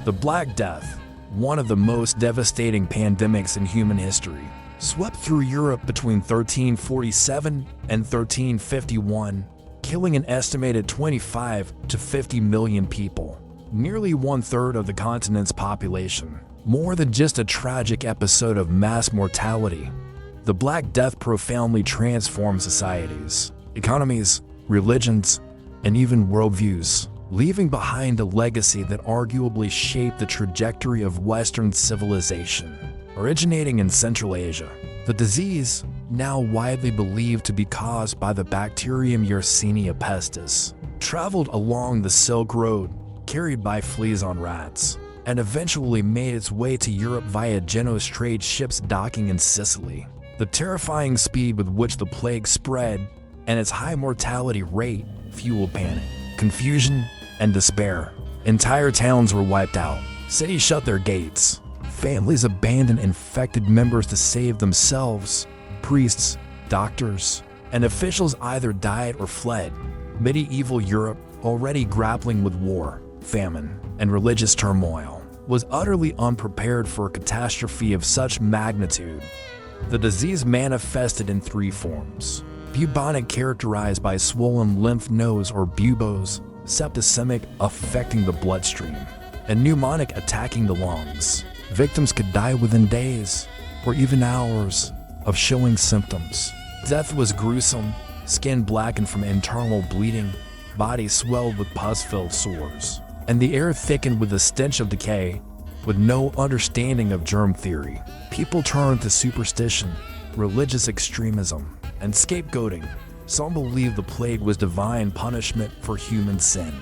The Black Death, one of the most devastating pandemics in human history, swept through Europe between 1347 and 1351, killing an estimated 25 to 50 million people, nearly one-third of the continent's population. More than just a tragic episode of mass mortality, the Black Death profoundly transformed societies, economies, religions, and even worldviews, leaving behind a legacy that arguably shaped the trajectory of Western civilization. Originating in Central Asia, the disease, now widely believed to be caused by the bacterium Yersinia pestis, traveled along the Silk Road, carried by fleas on rats, and eventually made its way to Europe via Genoese trade ships docking in Sicily. The terrifying speed with which the plague spread and its high mortality rate fueled panic, confusion, and despair. Entire towns were wiped out, cities shut their gates, families abandoned infected members to save themselves, priests, doctors, and officials either died or fled. Medieval Europe, already grappling with war, famine, and religious turmoil, was utterly unprepared for a catastrophe of such magnitude. The disease manifested in three forms: bubonic, characterized by swollen lymph nodes or buboes, septicemic, affecting the bloodstream, and pneumonic, attacking the lungs. Victims could die within days or even hours of showing symptoms. Death was gruesome, skin blackened from internal bleeding, body swelled with pus-filled sores, and the air thickened with the stench of decay. With no understanding of germ theory, people turned to superstition, religious extremism, and scapegoating. Some believed the plague was divine punishment for human sin.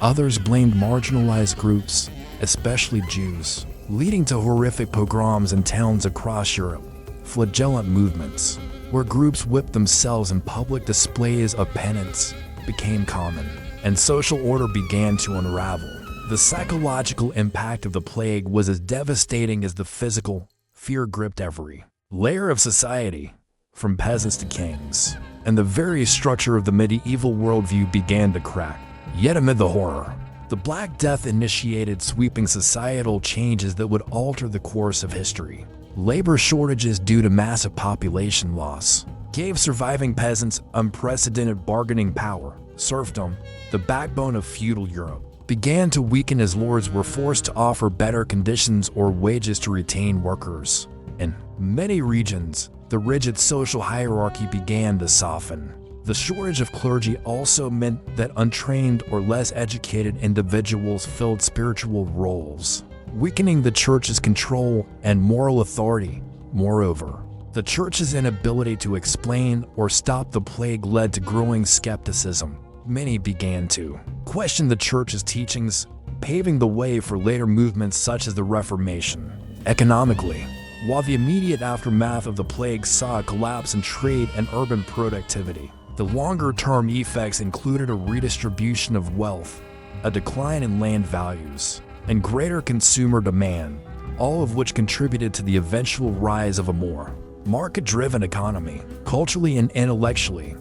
Others blamed marginalized groups, especially Jews, leading to horrific pogroms in towns across Europe. Flagellant movements, where groups whipped themselves in public displays of penance, became common, and social order began to unravel. The psychological impact of the plague was as devastating as the physical. Fear gripped every layer of society, from peasants to kings, and the very structure of the medieval worldview began to crack. Yet amid the horror, the Black Death initiated sweeping societal changes that would alter the course of history. Labor shortages due to massive population loss gave surviving peasants unprecedented bargaining power. Serfdom, the backbone of feudal Europe, began to weaken as lords were forced to offer better conditions or wages to retain workers. In many regions, the rigid social hierarchy began to soften. The shortage of clergy also meant that untrained or less educated individuals filled spiritual roles, weakening the church's control and moral authority. Moreover, the church's inability to explain or stop the plague led to growing skepticism. Many began to question the church's teachings, paving the way for later movements such as the Reformation. Economically, while the immediate aftermath of the plague saw a collapse in trade and urban productivity, the longer-term effects included a redistribution of wealth, a decline in land values, and greater consumer demand, all of which contributed to the eventual rise of a more market-driven economy. Culturally and intellectually,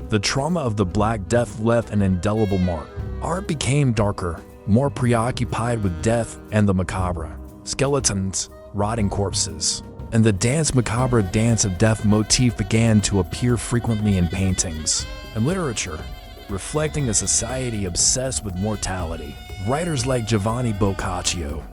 the trauma of the Black Death left an indelible mark. Art became darker, more preoccupied with death and the macabre. Skeletons, rotting corpses, and the dance macabre dance of death motif began to appear frequently in paintings and literature, reflecting a society obsessed with mortality. Writers like Giovanni Boccaccio,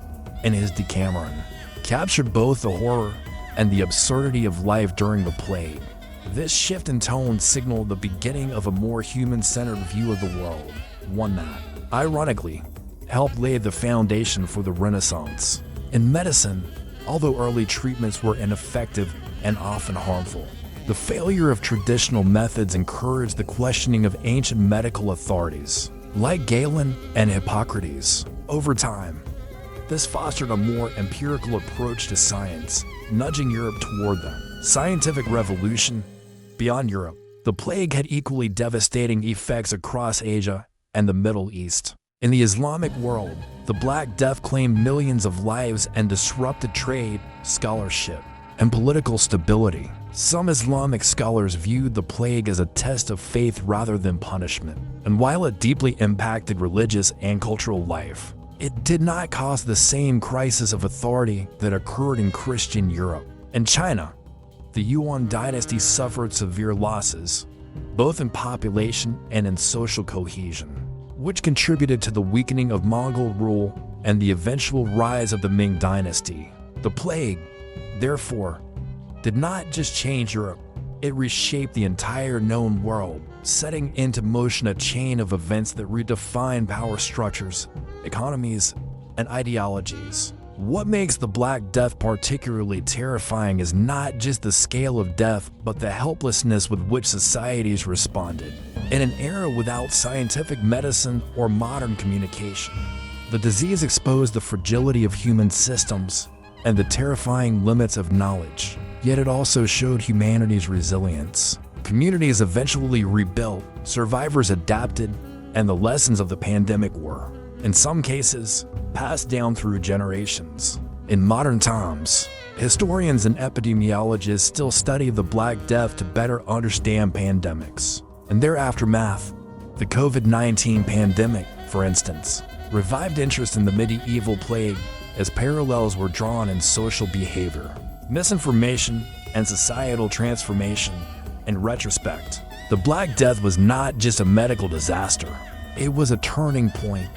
in his Decameron, captured both the horror and the absurdity of life during the plague. This shift in tone signaled the beginning of a more human-centered view of the world, one that, ironically, helped lay the foundation for the Renaissance. In medicine, although early treatments were ineffective and often harmful, the failure of traditional methods encouraged the questioning of ancient medical authorities, like Galen and Hippocrates. Over time, this fostered a more empirical approach to science, nudging Europe toward the scientific revolution. Beyond Europe, the plague had equally devastating effects across Asia and the Middle East. In the Islamic world, the Black Death claimed millions of lives and disrupted trade, scholarship, and political stability. Some Islamic scholars viewed the plague as a test of faith rather than punishment, and while it deeply impacted religious and cultural life, it did not cause the same crisis of authority that occurred in Christian Europe. In China, the Yuan dynasty suffered severe losses, both in population and in social cohesion, which contributed to the weakening of Mongol rule and the eventual rise of the Ming dynasty. The plague, therefore, did not just change Europe, it reshaped the entire known world, setting into motion a chain of events that redefined power structures, economies, and ideologies. What makes the Black Death particularly terrifying is not just the scale of death, but the helplessness with which societies responded. In an era without scientific medicine or modern communication, the disease exposed the fragility of human systems and the terrifying limits of knowledge. Yet it also showed humanity's resilience. Communities eventually rebuilt, survivors adapted, and the lessons of the pandemic were, in some cases, passed down through generations. In modern times, historians and epidemiologists still study the Black Death to better understand pandemics and their aftermath. The COVID-19 pandemic, for instance, revived interest in the medieval plague as parallels were drawn in social behavior, misinformation, and societal transformation. In retrospect, the Black Death was not just a medical disaster. It was a turning point.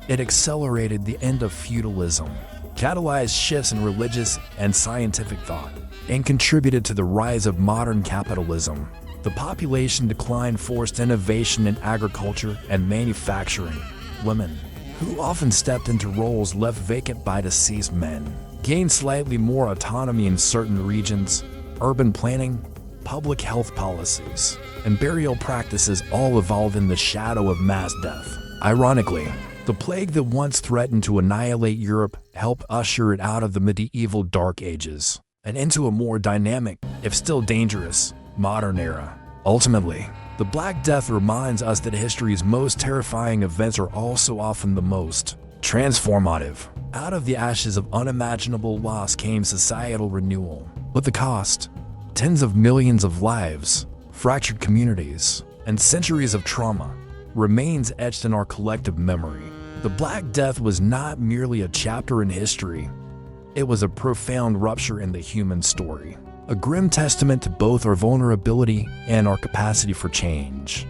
It accelerated the end of feudalism, catalyzed shifts in religious and scientific thought, and contributed to the rise of modern capitalism. The population decline forced innovation in agriculture and manufacturing. Women, who often stepped into roles left vacant by deceased men, gained slightly more autonomy in certain regions. Urban planning, public health policies, and burial practices all evolved in the shadow of mass death. Ironically, the plague that once threatened to annihilate Europe helped usher it out of the medieval Dark Ages and into a more dynamic, if still dangerous, modern era. Ultimately, the Black Death reminds us that history's most terrifying events are also often the most transformative. Out of the ashes of unimaginable loss came societal renewal. But the cost: tens of millions of lives, fractured communities, and centuries of trauma remains etched in our collective memory. The Black Death was not merely a chapter in history. It was a profound rupture in the human story, a grim testament to both our vulnerability and our capacity for change.